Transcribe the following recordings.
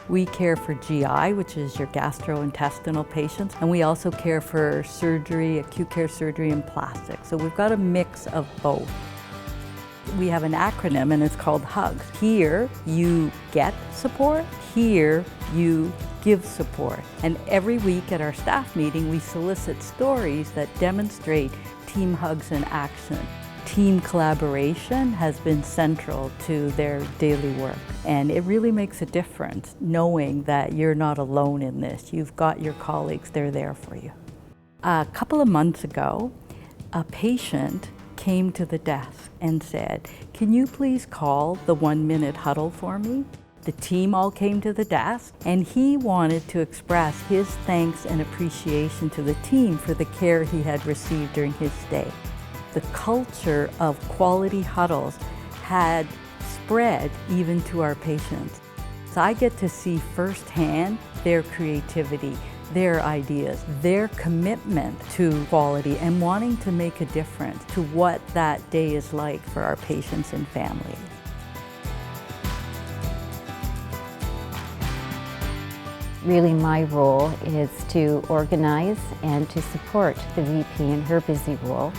We care for GI, which is your gastrointestinal patients, and we also care for surgery, acute care surgery, and plastic. So we've got a mix of both. We have an acronym and it's called HUGS. Here you get support, here you give support. And every week at our staff meeting, we solicit stories that demonstrate Team HUGS in action. Team collaboration has been central to their daily work, and it really makes a difference knowing that you're not alone in this. You've got your colleagues, they're there for you. A couple of months ago, a patient came to the desk and said, "Can you please call the 1-minute huddle for me?" The team all came to the desk, and he wanted to express his thanks and appreciation to the team for the care he had received during his stay. The culture of quality huddles had spread even to our patients. So I get to see firsthand their creativity, their ideas, their commitment to quality and wanting to make a difference to what that day is like for our patients and families. Really, my role is to organize and to support the VP in her busy role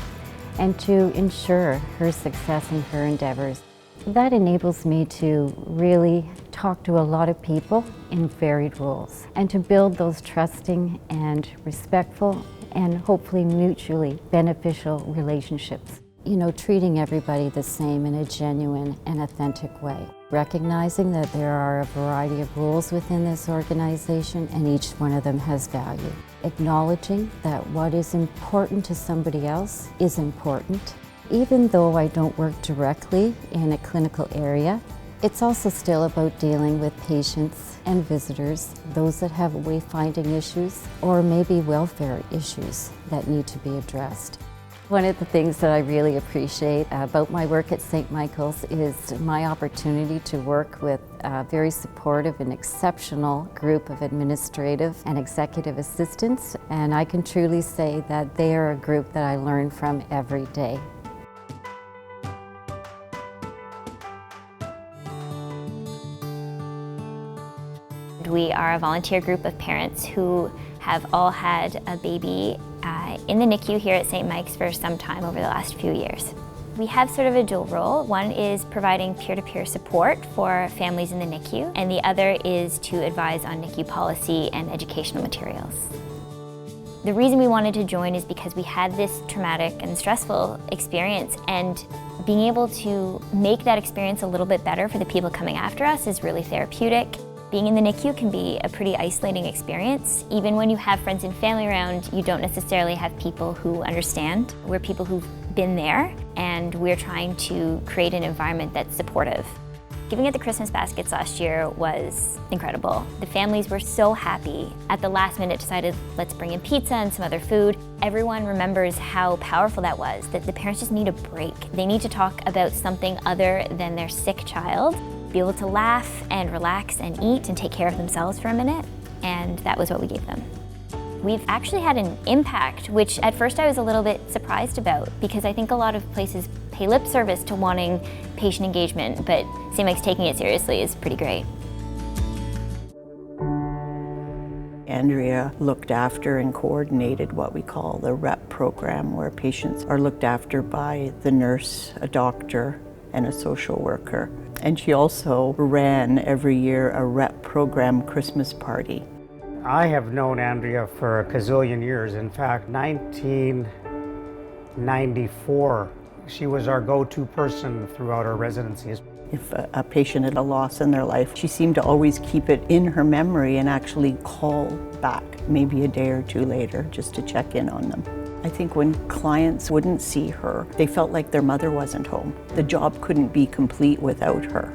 and to ensure her success in her endeavors. That enables me to really talk to a lot of people in varied roles and to build those trusting and respectful and hopefully mutually beneficial relationships. You know, treating everybody the same in a genuine and authentic way. Recognizing that there are a variety of roles within this organization and each one of them has value. Acknowledging that what is important to somebody else is important. Even though I don't work directly in a clinical area, it's also still about dealing with patients and visitors, those that have wayfinding issues or maybe welfare issues that need to be addressed. One of the things that I really appreciate about my work at St. Michael's is my opportunity to work with a very supportive and exceptional group of administrative and executive assistants, and I can truly say that they are a group that I learn from every day. We are a volunteer group of parents who have all had a baby in the NICU here at St. Mike's for some time over the last few years. We have sort of a dual role. One is providing peer-to-peer support for families in the NICU, and the other is to advise on NICU policy and educational materials. The reason we wanted to join is because we had this traumatic and stressful experience, and being able to make that experience a little bit better for the people coming after us is really therapeutic. Being in the NICU can be a pretty isolating experience. Even when you have friends and family around, you don't necessarily have people who understand. We're people who've been there, and we're trying to create an environment that's supportive. Giving at the Christmas baskets last year was incredible. The families were so happy. At the last minute decided, let's bring in pizza and some other food. Everyone remembers how powerful that was, that the parents just need a break. They need to talk about something other than their sick child, be able to laugh and relax and eat and take care of themselves for a minute, and that was what we gave them. We've actually had an impact, which at first I was a little bit surprised about, because I think a lot of places pay lip service to wanting patient engagement, but St. Mike's taking it seriously is pretty great. Andrea looked after and coordinated what we call the REP program, where patients are looked after by the nurse, a doctor, and a social worker. And she also ran every year a REP program Christmas party. I have known Andrea for a gazillion years. In fact, 1994, she was our go-to person throughout our residencies. If a patient had a loss in their life, she seemed to always keep it in her memory and actually call back maybe a day or two later just to check in on them. I think when clients wouldn't see her, they felt like their mother wasn't home. The job couldn't be complete without her.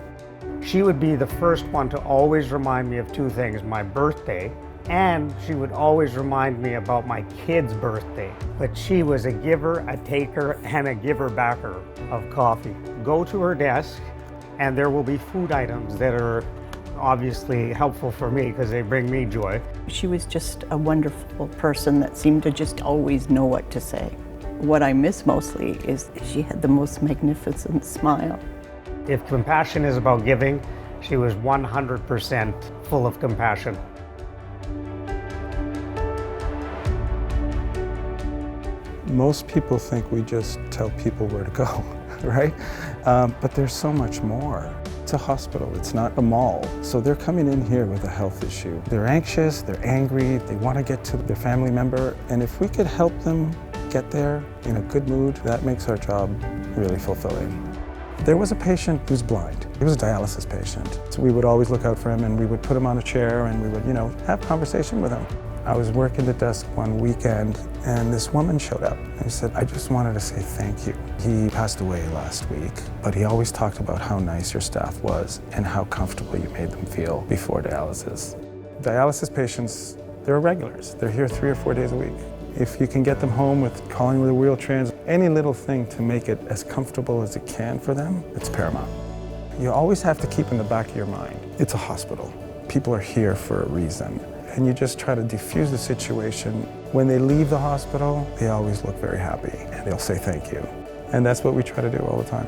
She would be the first one to always remind me of two things, my birthday, and she would always remind me about my kid's birthday. But she was a giver, a taker, and a giver-backer of coffee. Go to her desk, and there will be food items that are obviously helpful for me because they bring me joy. She was just a wonderful person that seemed to just always know what to say. What I miss mostly is she had the most magnificent smile. If compassion is about giving, She was 100% full of compassion. Most people think we just tell people where to go, right? But there's so much more. It's a hospital, it's not a mall. So they're coming in here with a health issue. They're anxious, they're angry, they want to get to their family member. And if we could help them get there in a good mood, that makes our job really fulfilling. There was a patient who's blind. He was a dialysis patient. So we would always look out for him and we would put him on a chair and we would, have a conversation with him. I was working the desk one weekend and this woman showed up and said, I just wanted to say thank you. He passed away last week, but he always talked about how nice your staff was and how comfortable you made them feel before dialysis. Dialysis patients, they're regulars. They're here 3 or 4 days a week. If you can get them home with calling with a wheelchair, any little thing to make it as comfortable as it can for them, it's paramount. You always have to keep in the back of your mind, it's a hospital. People are here for a reason. And you just try to diffuse the situation. When they leave the hospital, they always look very happy and they'll say thank you. And that's what we try to do all the time.